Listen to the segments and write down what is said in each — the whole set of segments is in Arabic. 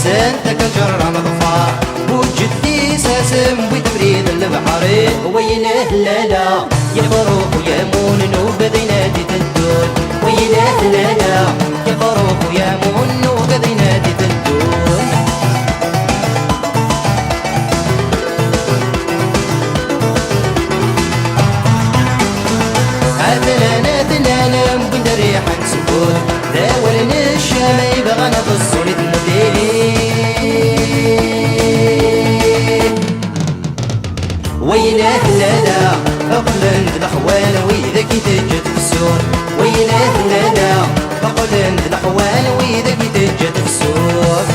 سنتك الجرة مظفار وجدي ساسم وتبريد البحرين ويله لالا يا فاروق ويا مون وقضي نادي الدون ويله لالا يا فاروق ويا مون وقضي نادي الدون عدلنا ثلانا وانت ريحا سكون داولنا الشام يبغى نبصوا ويله لالا اقلن الاخوان واذا كي تجد في السور ويله لالا اقلن الاخوان واذا كي تجد في السور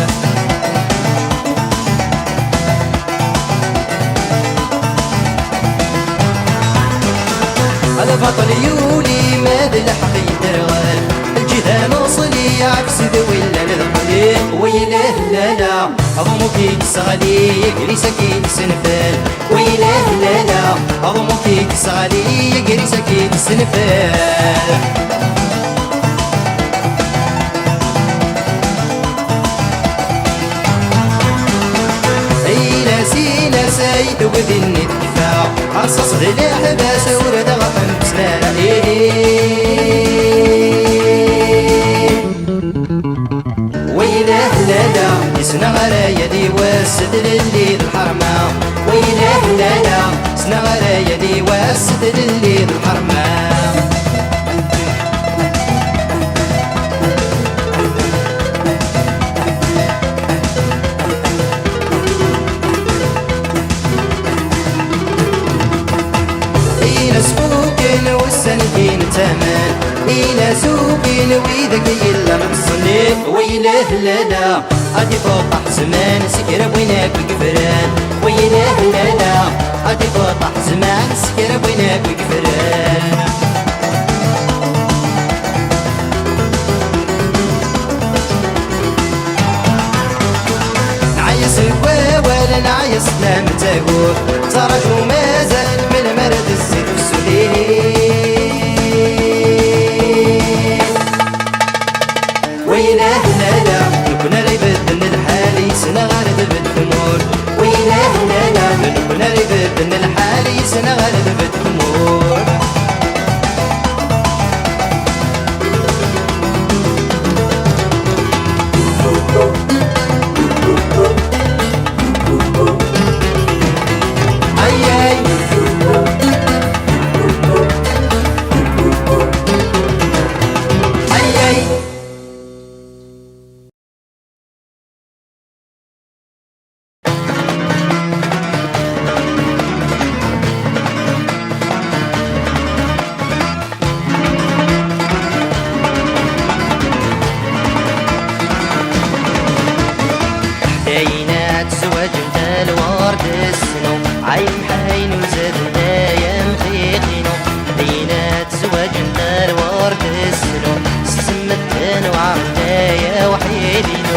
هذا بطل يولي ماذا لحق يترغل الجذام وصلي عكس ذوي للقليل ويله لالا أضمك كسغلي يجري سكين سنفال ويله لالا أضمك كسغلي يجري سكين سنفال إلى سينا سيد وذن الدفاع عصص غلاح باس ورد غفن بسلالة ويله لالا يسنى غرايا دي واسد لليل الحرمة ويله لالا سنى غرايا دي واسد لليل الحرمة سبوكين والسنتين تمام إلى سوقين وإذا كيلا مصلي ويله لالا أدي فوطح زمان سكر بويناك بقفران ويله لالا أدي فوطح زمان سكر بويناك بقفران نعيس ولا نعيس لا متاقول ترجو مازال من مرد الزيت ويله لالا نكون ريبد الحالي سنة غارد بالثمور ويله لالا نكون ريبد الحالي سنة غارد بالثمور زواج انت الورد السنو عين حين وزاد يا مخيقينو دينات زواج انت الورد السنو سمتن وعمت يا وحيدينو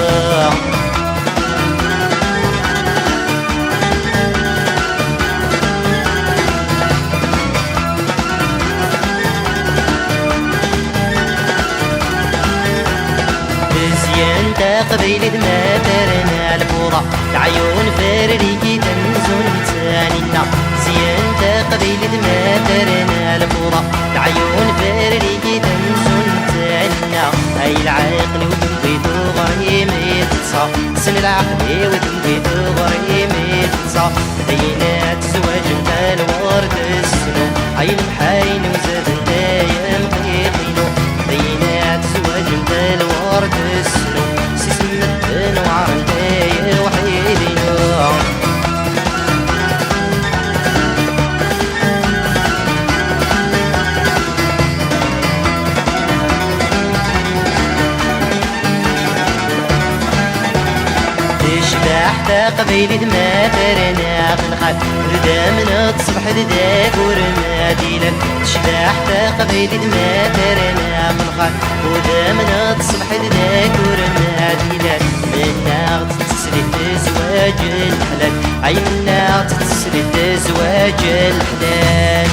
قبيل ما ترنا الفوضى العيون فريقي تنزل تانينا زين قبيل ما ترنا الفوضى العيون فريقي تنزل تانينا هاي العقل وتنبيت غريم يتصا سن العقل وتنبيت غريم يتصا دينات زواج انت الورد السنو عين حين وزاد انت يا مقيقينو دينات زواج انت الورد السنو سمتن وعرنت يا وحيدينو تشبح قبيل ما ترنا خلقات ردا من الصبح رداك ورماديلك تشبح قبيل ما ترنا خلقات ردا من الصبح رداك ورماديلك من ناغد تسلي زواج الحلال، عيننا تتسرد زواج الحلال.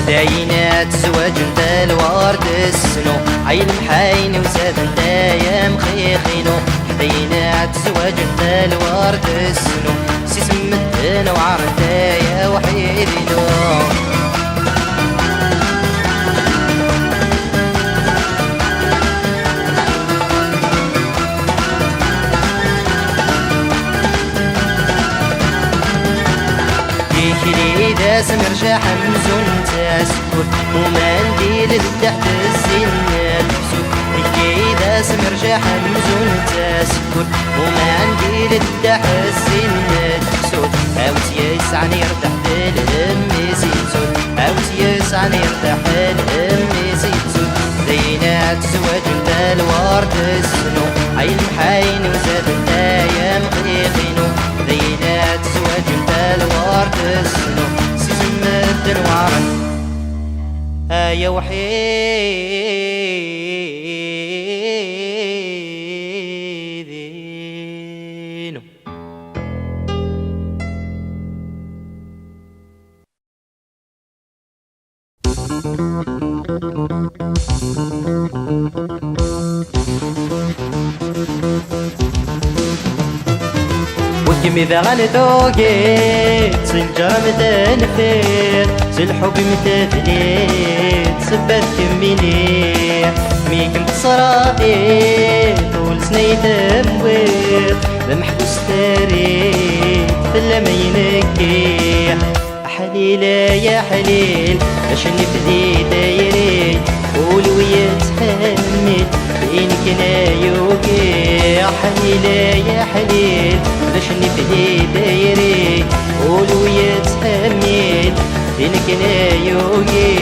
داينات زواج انت الورد السنو، عين محاين وزاد انت يا مخيخينو. داينات زواج انت الورد السنو، سي سمتنا وعار انت يا وحيدينو. إذا سمرجع حمزون تسكت ومنديل تحت الزناد بسوت. إذا سمرجع حمزون تسكت ومنديل تحت الزناد بسوت. أوت يسعني يرتاح الهم زيتون، أوت يسعني يرتاح الهم زيتون. زينات زواج انت الورد السنو، عين محاين وزاد انت يا مقيقينو. زينات زواج انت الورد السنو، سيزمد وعرن يا وحيدينو. وكم إذا غنتوقيت سنجرم تنفيت سالحب متفليت سبت كميني ميكم تصرافيت ولسنيت مويت لمحبوس تاريت فلا ما ينكي. حليل يا حليل باش نبدي دايري ولويا تحمل بينك انا يوقي. حليل يا حليل باش نبدي دايري ولويا تحمل بينك انا يوقي.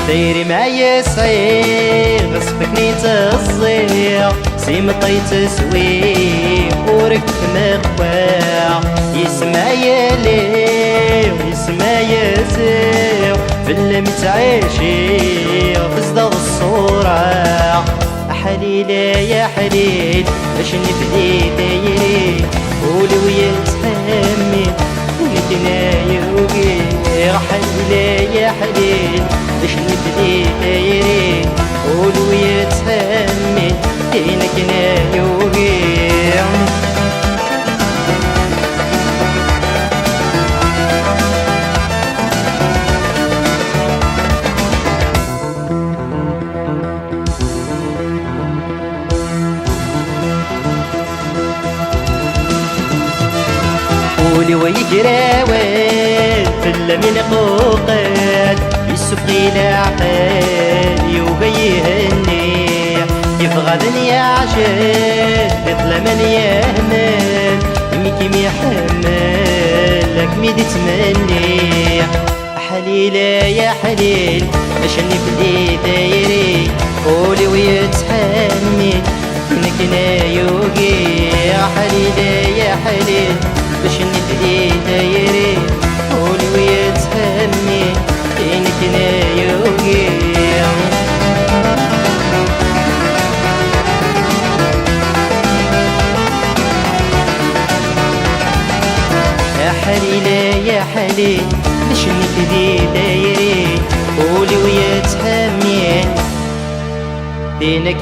دايري معايا صعيب غصبك تصيع سي مطيت سويق ورك مقواع. يسمع يا ليل ويسمع يا زيو في اللي متعايشي في صدى الصورة. حليل يا حليل باش نبدي دايري ولو يتحمل ولكنا يوقي. حليل يا حليل باش نبدي دايري ولو يتحمل دينك يوقي. قولي ويجراوي فلا من قوقات يسبقي العقل وبيهني يفغدني عشان يطلع من يهمل يمكن يحمل لك ميدي تمني. حليل يا حليل باش نبدي دايري قولي ويتحمل انك انا يوقي. حليل يا حليل باش نبدي دايري قولي ويتحمل انك انا يوقي. يا حليل يا حليل باش نبدي دايري قولي ويتحمل بينك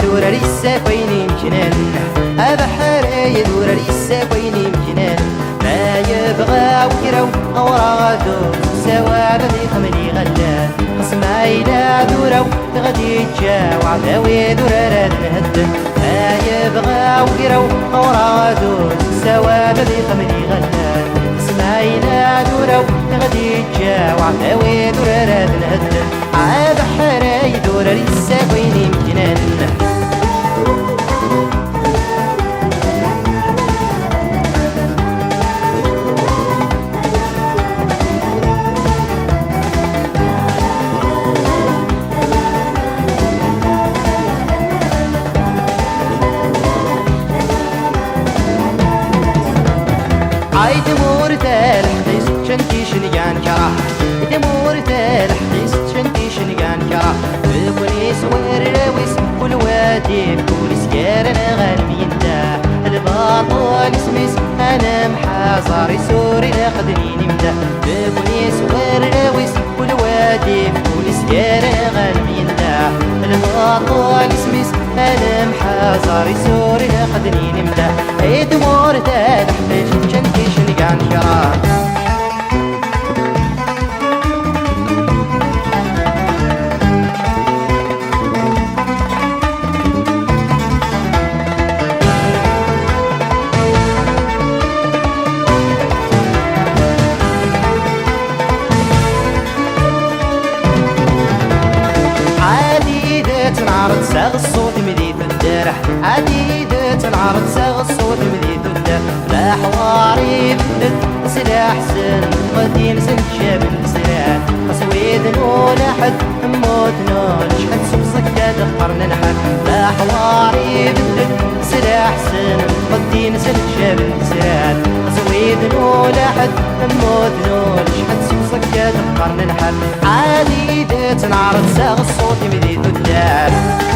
دور لسه كويني مكنان أبحر يدور لسه كويني مكنان ما يبغى وكرو أورادو سوا بدي خملي غلان قسما إلى دورو غادي يتجا وعداوي دور راد نهد ما يبغى وكرو أورادو سوا بدي خملي غلان قسما إلى دورو غادي يتجا وعداوي دور راد نهد أبحر يدور لسه كويني مكنان عايد مورتال حديث شنتي شنيان كرا عايد مورتال حديث شنتي شنيان كرا بكوني سوير رويس كل وادي كل سكار انا غالمين دا الباطل اسميس انا محاصري سوري لاخذني نمدا بكوني سوير رويس كل وادي كل سكار انا غالمين دا الباطل اسميس انا محاصري سوري لاخذني نمدا عيد مورتال حديث شنتي شنيان كرا تنعرض ساغ الصوت مديد الدرح عديدة تنعرض ساغ الصوت مديد الدرح لا حواري بدت سلاح سن قديم سن شاب السلاح قسويد نون أحد موت نون شحد سبصك دخرنا نحن لا حواري بدت سلاح سن قديم سن شاب السلاح قسويد نون أحد موت نون شحد سبصك دخرنا نحن عديدة تنعرض ساغ الصوت مديد الدرح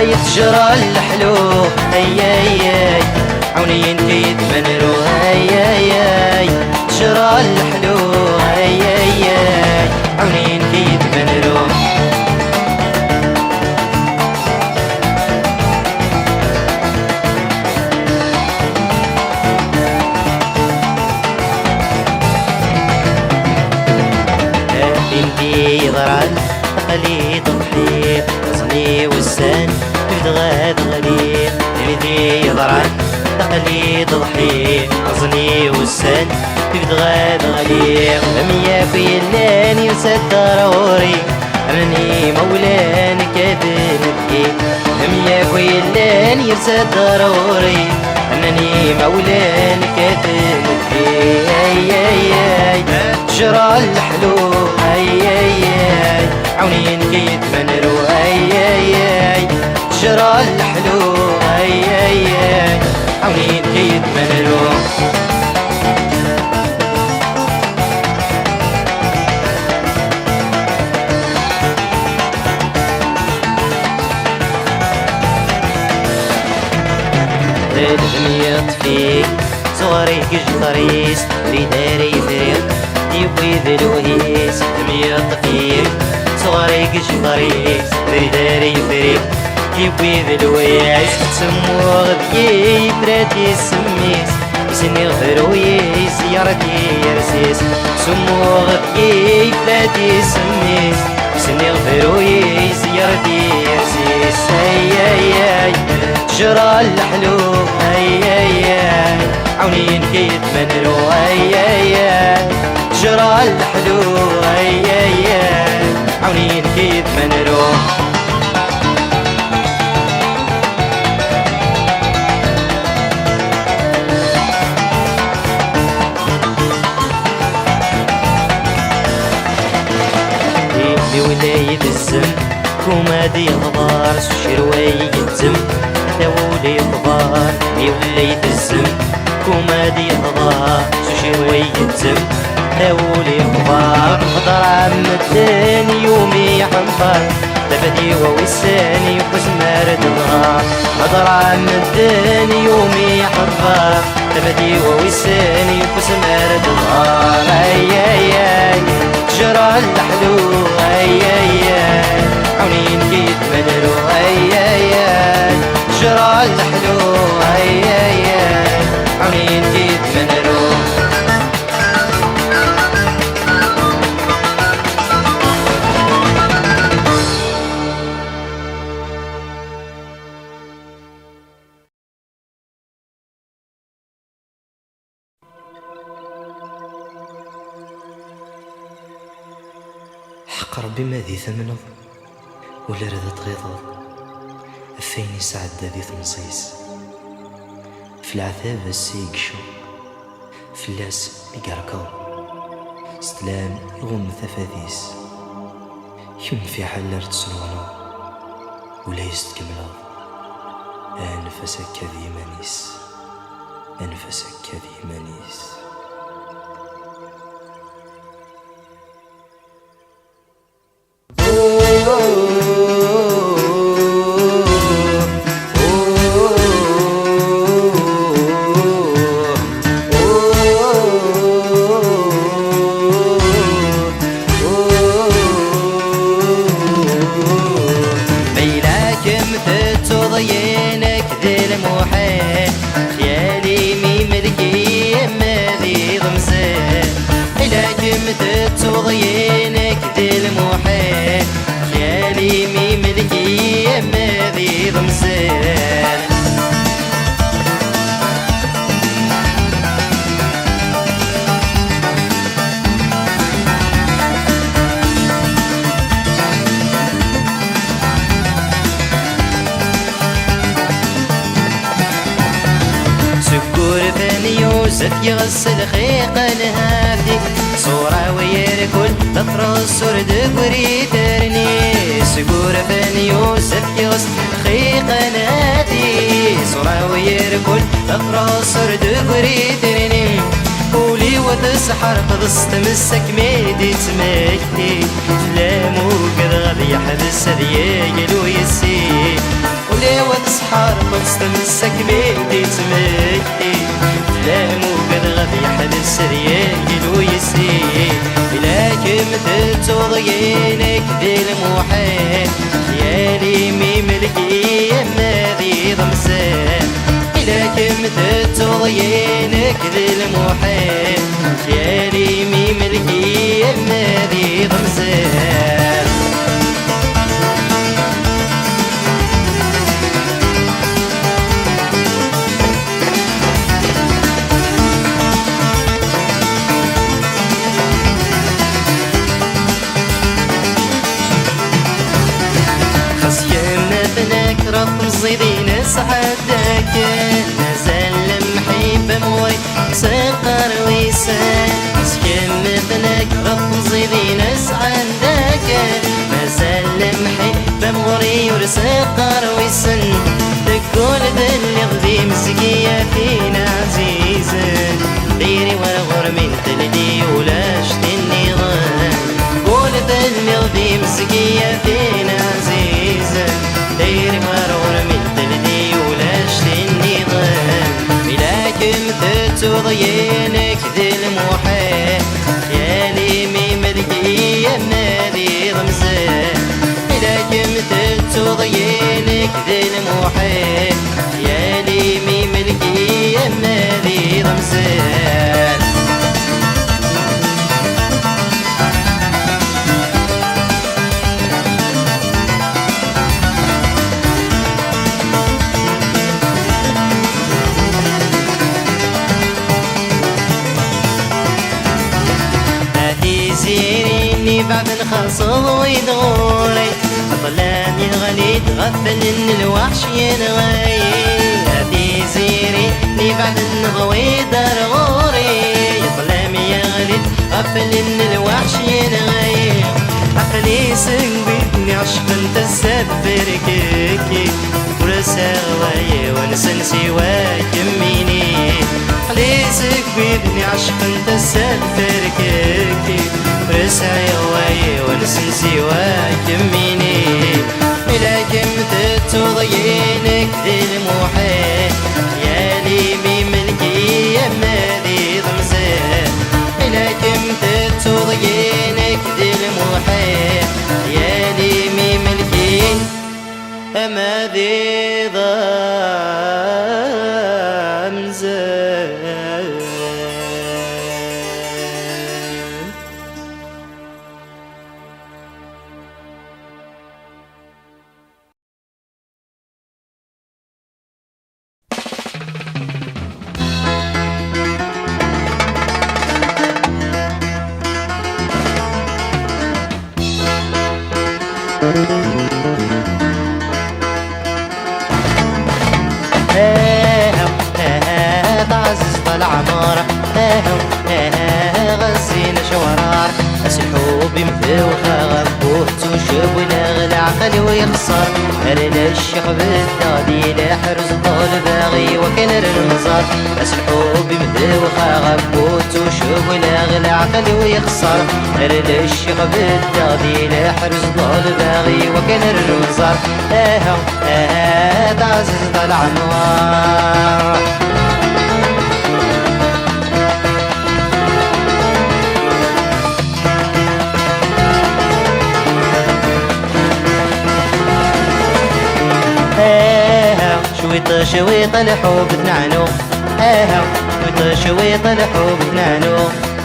هاي تجرى الحلو هاي عوني انتي تمنرو هاي تجرى الحلو هاي عوني انتي تمنرو انتي ضران خلي تضحي صني والسن تغاد غلي تبدي ضران تقلي تضحي أصني والسن تغاد غلي أميا في الليل ينسى ضروري أمني مولان كذنبكي أميا في الليل ينسى ضروري أنني مولان كذنبكي تجرى الحلو عوني نكيت منرو تجرى الحلو عوني نكيت منرو الهم يطفيك صغري كجطريس ريداري فريق يبوي ذلوهيس الهم يطفيك صغري جبري بريداري بريد يبوي ذلويس سمو غذيي براتي سميس يسني غفروي زيارتي يرسيس سمو غذيي براتي سميس يسني غفروي زيارتي يرسيس اي جرى الحلو اي عوني نكيد منرو اي جرى الحلو اي عوني نكيد منرو بولاية الزم كومادي غبار شروي يتزم دولي غبار بولاية الزم كومادي غبار شروي يتزم دولي غبار خضر عم الدين يومي حنفر تبدي ووساني وكزمار دغار خضر عم الدين يومي حنفر تبدي ووساني وكزمار دغار اي جرى الحلو اي عوني نجيت منرو اي جرى الحلو اي عوني نجيت منرو حق ربي ما ذي ثمنض ولا رد تغيضض فين يسعد ذي تنصيص في العذاب السيق شو في اللاس يقرقض ستلان يغم ثفاثيس يم في حلر تسنونو ولا يستكملض أنفسك كذي منيس أنفسك كذي منيس ضيينك ذي المحيط خيالي مي ملكي ما ذي ضمزان لكن تضيينك ذي المحيط خيالي مي ملكي ما ذي ضمزان يوسف يغسل خيق نهافي صورة ويركل تطرس ورد بريترني سقور فان يوسف يغسل خيق نهافي صورة ويركل تطرس ورد بريترني قولي وتسحر قدس تمسك ميدي تمكتي لا مو قد غبي حبس ذياقل ويسي قولي وتسحر قدس تمسك ميدي تمكتي لا مو قد غبي حبس ذياقل ويسي لكن تضيينك ذي المحيط خيالي مي ملكي ما ذي ضمسان لكن تضيينك ذي المحيط خيالي مي ملكي ما ذي ضمسان زيدين سعدك نزل محيب موري سقر ويسان مسكين مثلك رب زيدين سعدك نزل محيب موري ورسقر ويسن تقول ذل غذي مسكية فينا عزيزا ديري ورغر من تلدي ولا شتي النظام قول ذل غذي مسكية فينا عزيزا ديري ورغر من تلدي ولا شتي النظام لكن تضيينك ذي المحيط خيالي مي ملكي ما ذي ضمزان تضيينك ذي المحيط يا لي مي ملكي يما ذي رمزان زيريني بعد الخصم ويدغوري ظلام يغلي تغفل ان الوحش ينغي هذي زيريني بعد النغوي درغوري ظلام يغلي تغفل ان الوحش ينغي عقلي سنبيتني عشق انت السفر كيكي ورسا غواي ونسن سواك يميني عقلي سكبيتني عشق انت السفر كيكي ورسا غواي ونسن سواك يميني لكن تتضيينك ذي المحيط يا لي مي ملكي يما ذي ضمزان لكن تتضيينك ذي المحيط يا لي مي ملكي أما ذي ضمزان تعزز العمارة غزينا شوارع الحب مفوخة غبوت وشوف ونغلى عقل ويخسر رنا الشيخ بالدادي لا حرز طول باغي وكان المزار الحب مفوخة غبوت وشوف ونغلى عقل ويخسر رنا الشيخ بالدادي لا حرز طول باغي وكان المزار تعزز العمارة شويط الحب تنعنو شويط الحب تنعنو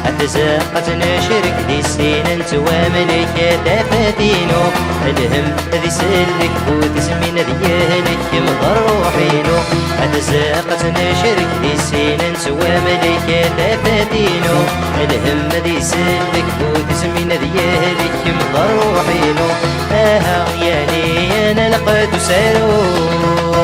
أتزاقت نشرك دي السين انت وملك دافاتينو الهم ذي سلك وتسمين ذي يهلك مضر روحينو أتزاقت نشرك دي السين انت وملك دافاتينو الهم ذي سلك وتسمين ذي يهلك مضر روحينو يا لي انا لقد ساروح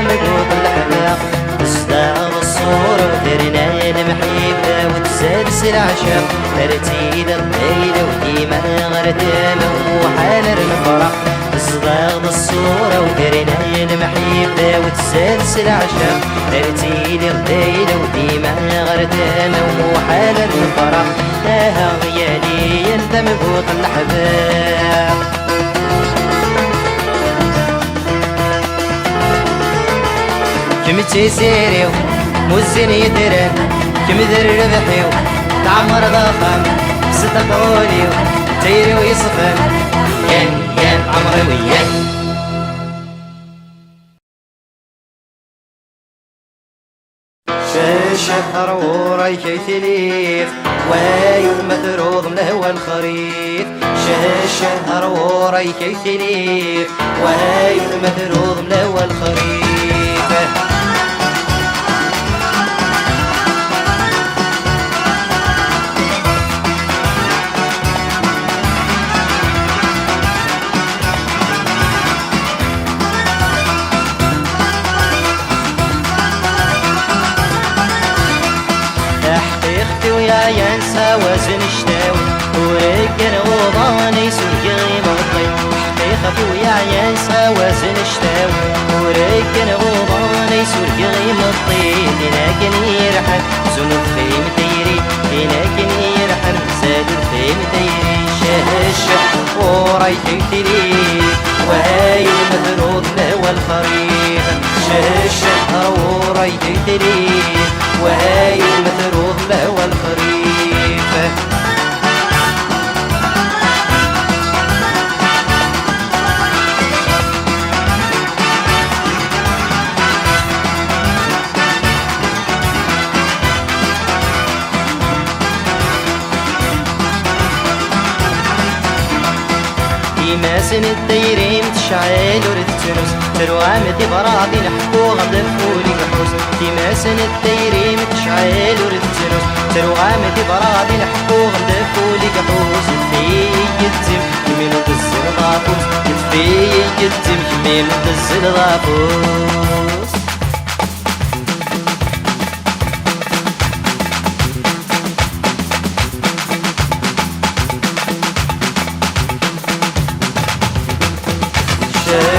مقوط الحذاق تستعر الصورة ترنا المحيبة وتسلسل العشاق ترتيد الليلة وديما غردامة وحال الفرح تصداغ الصورة وترنا المحيبة وتسلسل العشاق ترتيد الليلة وديما غردامة وحال الفرح يا لي انت مقوط الحذاق كم تيسيريو موزين يدرن كم ذر ربحيو تعمر ضخم صدق قوليو تيريو يصفن ين عمري وين شهر وراي كيتليف ويوم مدروض من هو الخريف شهر وراي كيتليف ويوم مدروض من هو الخريف ويا ينسى وزن اشتاوي ورجل وضاني سوري غيمطي حقيقتي ويا ينسى وزن اشتاوي ورجل وضاني سوري غيمطي لكن يرحل زنوب في مديري لكن يرحل زاد في مديري شش ورايتك تلي وهاي المثروضنا والخريف شش ورايتك تلي وهاي المثروضنا والخريف ما سن الدايرين تشعل ورد تنوس تروى مدي براضي نحكو غضب فولي محوس ما سن الدايرين تشعل ورد تنوس تروى مدي براضي نحكو غضب فولي محوس في يتم يمين الدزل ضافوس في يتم يمين الدزل ضافوس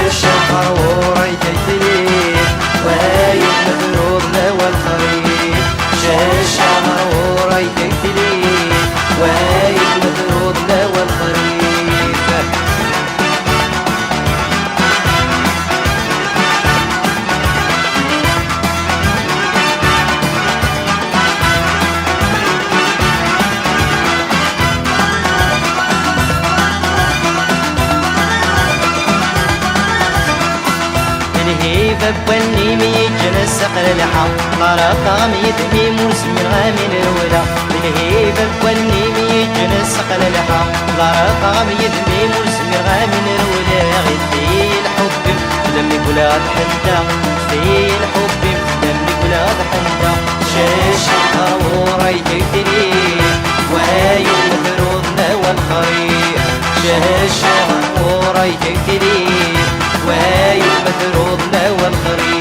الشهر ورايتك تلي وهاي المثروضنا والخريف الشهر ورايتك تلي وهاي المثروضنا والخريف ببني ميجن السقر لحام غرقا ميدمي موسم الغامين الولا بالهي ببني ميجن السقر لحام غرقا ميدمي موسم الغامين الولا غدي الحب دمي بلاد حندا في الحب دمي بلاد حندا شاش ورايتك تلي وهاي المثروضنا والخريف شاش ورايتك تلي وهاي المثروضنا والخريف